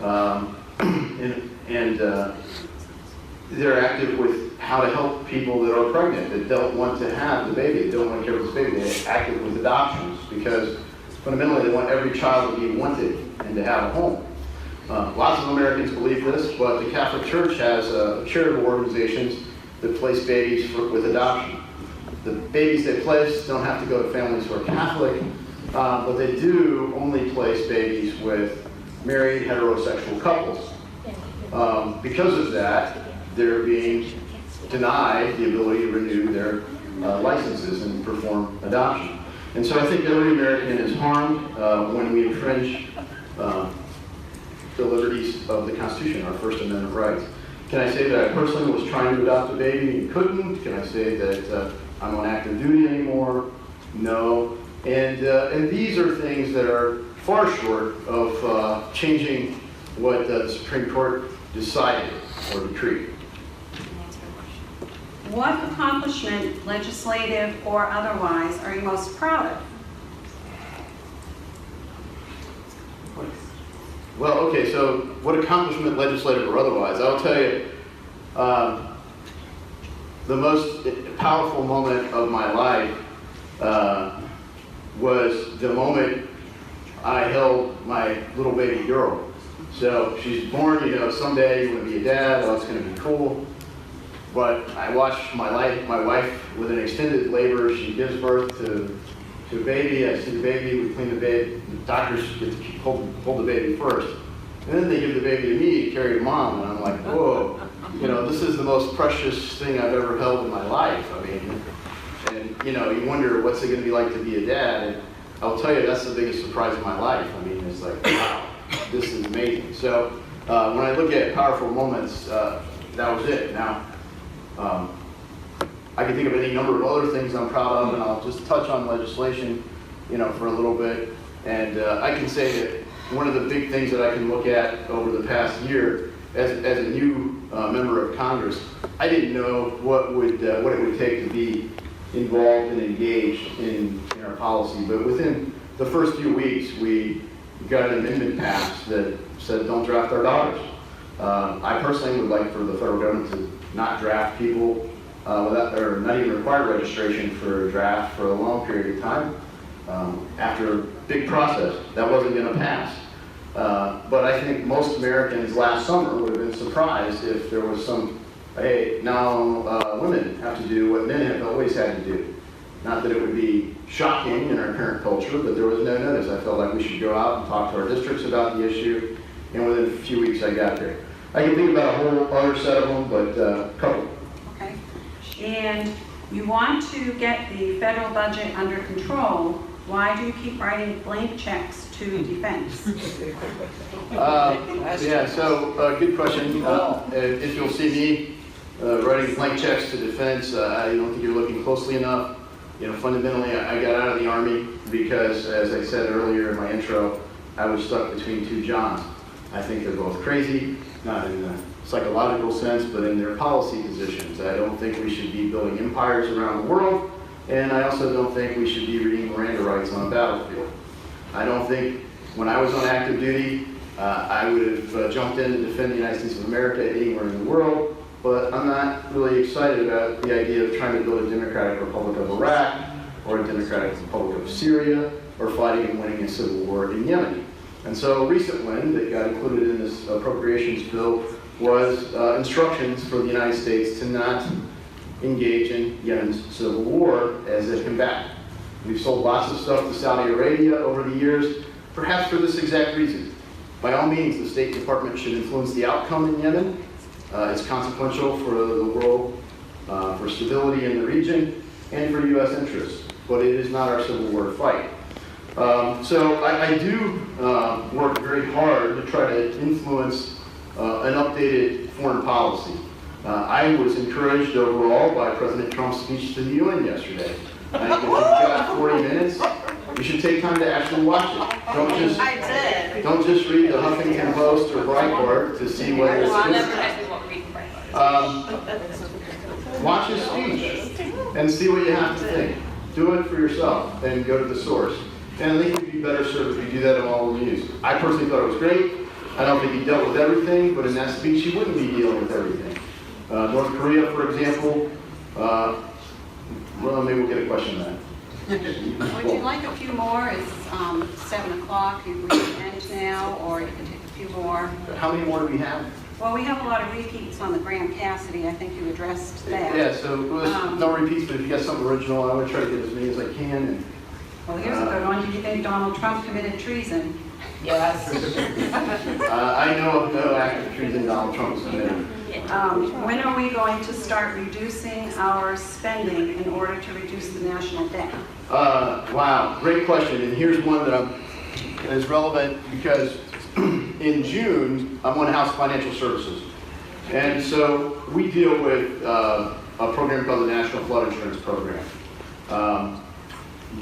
and they're active with how to help people that are pregnant, that don't want to have the baby, that don't want to care for this baby. They're active with adoptions because fundamentally they want every child to be wanted and to have a home. Lots of Americans believe this, but the Catholic Church has charitable organizations that place babies with adoption. The babies they place don't have to go to families who are Catholic, but they do only place babies with married heterosexual couples. Because of that, they're being denied the ability to renew their licenses and perform adoption. And so I think every American is harmed when we infringe the liberties of the Constitution, our First Amendment rights. Can I say that I personally was trying to adopt a baby and couldn't? Can I say that I'm on active duty anymore? No. And these are things that are far short of changing what the Supreme Court decided or decreed. What accomplishment, legislative or otherwise, are you most proud of? Well, okay, so what accomplishment, legislative or otherwise? I'll tell you, the most powerful moment of my life was the moment I held my little baby girl. So she's born, you know, someday you want to be a dad, oh, it's going to be cool. But I watched my wife with an extended labor. She gives birth to a baby. I see the baby, we clean the baby. The doctors get to hold the baby first. And then they give the baby to me to carry to mom. And I'm like, whoa, you know, this is the most precious thing I've ever held in my life. I mean, and you know, you wonder what's it going to be like to be a dad. And I'll tell you, that's the biggest surprise of my life. I mean, it's like, wow, this is amazing. So when I look at powerful moments, that was it. Now, I can think of any number of other things I'm proud of, and I'll just touch on legislation, you know, for a little bit. And I can say that one of the big things that I can look at over the past year, as a new member of Congress, I didn't know what it would take to be involved and engaged in our policy. But within the first few weeks, we got an amendment passed that said, don't draft our daughters. I personally would like for the federal government to not draft people without, or not even require registration for a draft for a long period of time. After a big process, that wasn't going to pass. But I think most Americans last summer would have been surprised if there was some, hey, now women have to do what men have always had to do. Not that it would be shocking in our current culture, but there was no notice. I felt like we should go out and talk to our districts about the issue, and within a few weeks I got there. I can think about a whole other set of them, but a couple. Okay. And you want to get the federal budget under control. Why do you keep writing blank checks to defense? Yeah, so good question. If you'll see me writing blank checks to defense, I don't think you're looking closely enough. Fundamentally, I got out of the Army because, as I said earlier in my intro, I was stuck between two Johns. I think they're both crazy, not in the psychological sense, but in their policy positions. I don't think we should be building empires around the world, and I also don't think we should be reading Miranda rights on a battlefield. I don't think when I was on active duty, I would have jumped in to defend the United States of America anywhere in the world, but I'm not really excited about the idea of trying to build a democratic republic of Iraq, or a democratic republic of Syria, or fighting and winning a civil war in Yemen. And so a recent win that got included in this appropriations bill was instructions for the United States to not engage in Yemen's civil war as they come back. We've sold lots of stuff to Saudi Arabia over the years, perhaps for this exact reason. By all means, the State Department should influence the outcome in Yemen. It's consequential for the world, for stability in the region, and for U.S. interests, but it is not our civil war fight. So I do work very hard to try to influence an updated foreign policy. I was encouraged overall by President Trump's speech to the UN yesterday. I think if you've got 40 minutes, you should take time to actually watch it. Don't just read the Huffington Post or Breitbart to see whether it's good. Watch his speech and see what you have to think. Do it for yourself and go to the source. And I think you'd be better served if you do that in all the news. I personally thought it was great. I don't think he dealt with everything, but in that speech he wouldn't be dealing with everything. North Korea, for example, well, maybe we'll get a question on that. Would you like a few more? It's 7 o'clock, you can end now, or you can take a few more. How many more do we have? Well, we have a lot of repeats on the Graham Cassidy. I think you addressed that. Yeah, so no repeats, but if you got something original, I would try to get as many as I can. And, Well, here's a good one. Do you think Donald Trump committed treason? Yes. I know of no act of treason Donald Trump has committed. When are we going to start reducing our spending in order to reduce the national debt? Wow, great question. And here's one that is relevant because in June, I'm on House Financial Services. And so we deal with a program called the National Flood Insurance Program.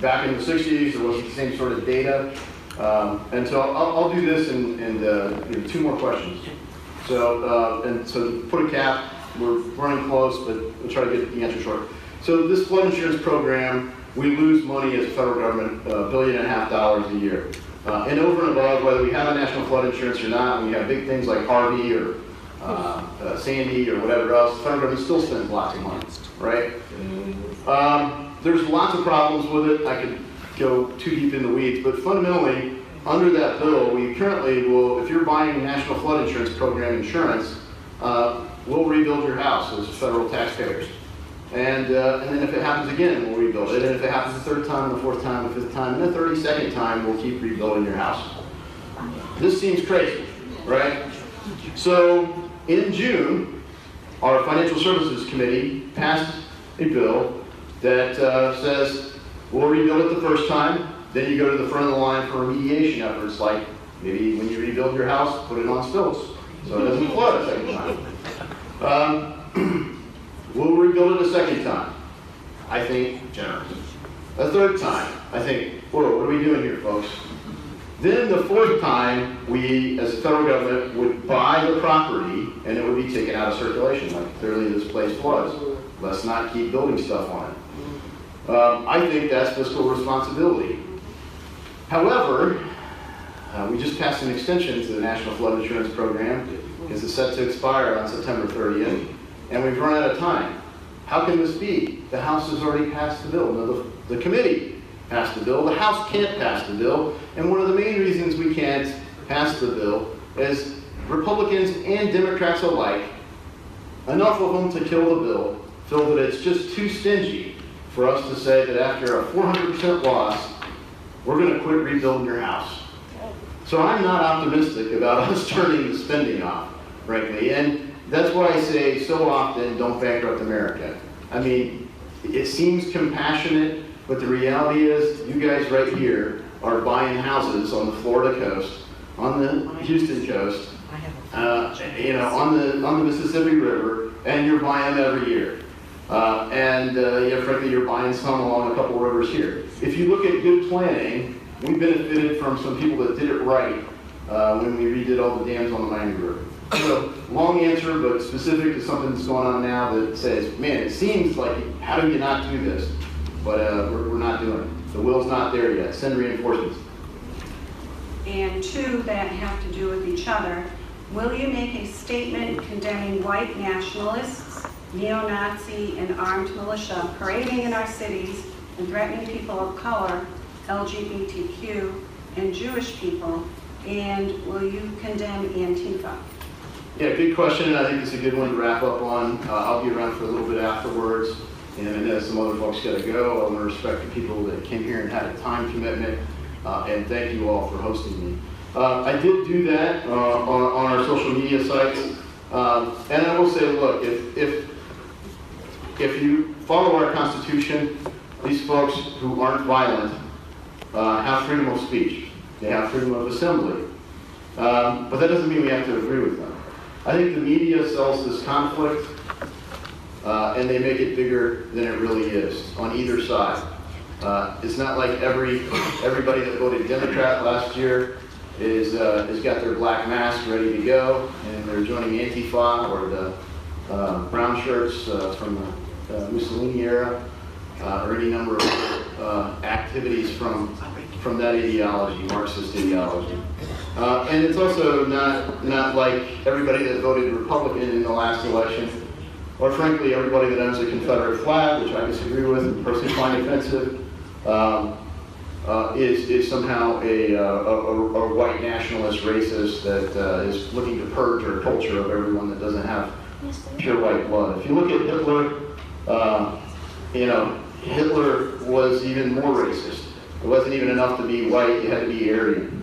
Back in the 60s, there wasn't the same sort of data. And so I'll do this in two more questions. So, to put a cap, we're running close, but we'll try to get the answer short. So this flood insurance program, we lose money as a federal government, $1.5 billion a year. And over and above, whether we have a national flood insurance or not, and we have big things like Harvey or Sandy or whatever else, the federal government still spends lots of money, right? There's lots of problems with it. I could go too deep in the weeds, but fundamentally, under that bill, we currently will, if you're buying National Flood Insurance Program insurance, we'll rebuild your house as federal taxpayers. And then if it happens again, we'll rebuild it. And if it happens the third time, the fourth time, the fifth time, and the 32nd time, we'll keep rebuilding your house. This seems crazy, right? So in June, our Financial Services Committee passed a bill that says we'll rebuild it the first time, then you go to the front of the line for remediation efforts, like maybe when you rebuild your house, put it on stilts so it doesn't flood a second time. We'll rebuild it a second time. I think generous. A third time, I think, whoa, what are we doing here, folks? Then the fourth time, we, as a federal government, would buy the property and it would be taken out of circulation. Like clearly this place floods. Let's not keep building stuff on it. I think that's fiscal responsibility. However, we just passed an extension to the National Flood Insurance Program because it's set to expire on September 30th, and we've run out of time. How can this be? The House has already passed the bill. No, the committee passed the bill. The House can't pass the bill, and one of the main reasons we can't pass the bill is Republicans and Democrats alike, enough of them to kill the bill, feel that it's just too stingy for us to say that after a 400% loss, we're going to quit rebuilding your house. So I'm not optimistic about us turning the spending off, frankly. And that's why I say so often, don't bankrupt America. I mean, it seems compassionate, but the reality is you guys right here are buying houses on the Florida coast on the Houston coast, on the Mississippi River, and you're buying them every year. Frankly, you're buying some along a couple rivers here. If you look at good planning, we benefited from some people that did it right when we redid all the dams on the Miami River. So, long answer, but specific to something that's going on now that says, man, it seems like, how do you not do this? But we're not doing it. The will's not there yet. Send reinforcements. And two that have to do with each other. Will you make a statement condemning white nationalists, neo-Nazi, and armed militia parading in our cities and threatening people of color, LGBTQ, and Jewish people? And will you condemn Antifa? Yeah, good question. I think it's a good one to wrap up on. I'll be around for a little bit afterwards, and I know some other folks got to go. I want to respect the people that came here and had a time commitment, and thank you all for hosting me. I did do that on our social media sites, and I will say, look, if you follow our Constitution, these folks who aren't violent have freedom of speech. They have freedom of assembly. But that doesn't mean we have to agree with them. I think the media sells this conflict, and they make it bigger than it really is on either side. It's not like everybody that voted Democrat last year has got their black mask ready to go, and they're joining Antifa or the brown shirts from the Mussolini era, or any number of activities from that ideology, Marxist ideology. And it's also not like everybody that voted Republican in the last election, or frankly everybody that owns a Confederate flag, which I disagree with and personally find offensive, is somehow a white nationalist racist that is looking to purge our culture of everyone that doesn't have pure white blood. If you look at Hitler, Hitler was even more racist. It wasn't even enough to be white, you had to be Aryan,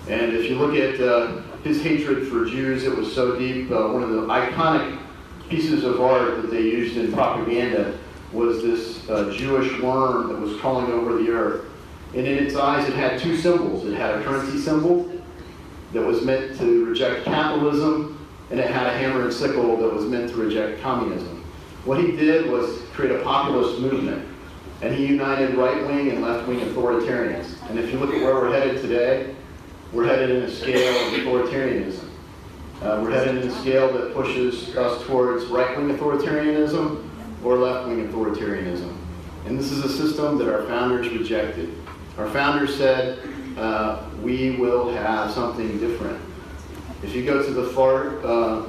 And if you look at his hatred for Jews, it was so deep. One of the iconic pieces of art that they used in propaganda was this Jewish worm that was crawling over the earth. And in its eyes, it had two symbols. It had a currency symbol that was meant to reject capitalism, and it had a hammer and sickle that was meant to reject communism. What he did was create a populist movement, and he united right-wing and left-wing authoritarians. And if you look at where we're headed today, we're headed in a scale of authoritarianism. We're headed in a scale that pushes us towards right-wing authoritarianism or left-wing authoritarianism. And this is a system that our founders rejected. Our founders said, we will have something different. If you go to the far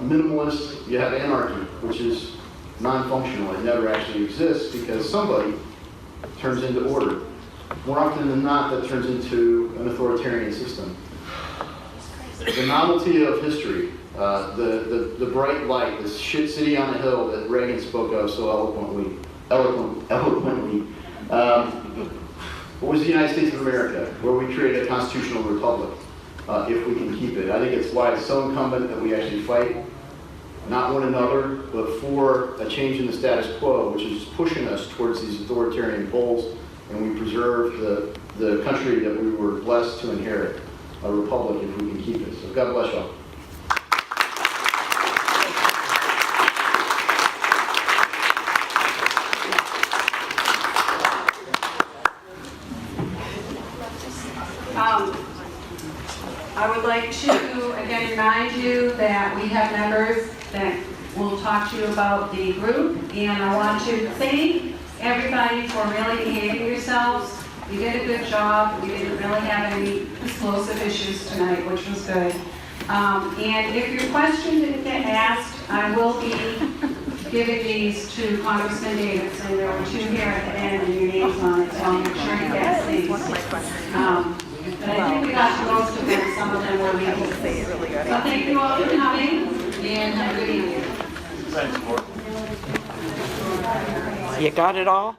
minimalist, you have anarchy, which is non-functional. It never actually exists because somebody turns into order. More often than not, that turns into an authoritarian system. The novelty of history, the bright light, this shit city on a hill that Reagan spoke of so eloquently, was the United States of America, where we created a constitutional republic, if we can keep it. I think it's why it's so incumbent that we actually fight, not one another, but for a change in the status quo, which is pushing us towards these authoritarian poles, and we preserve the country that we were blessed to inherit, a republic, if we can keep it. So God bless y'all. I would like to again remind you that we have members that will talk to you about the group, and I want to thank everybody for really behaving yourselves. You did a good job. We didn't really have any explosive issues tonight, which was good. And if your question didn't get asked, I will be giving these to Congressman Davidson. There were two here at the end, and your name's on it, so I'll make sure he gets these. But I think we got to most of them. Some of them were legal. So thank you all for coming, and have a good evening. You got it all?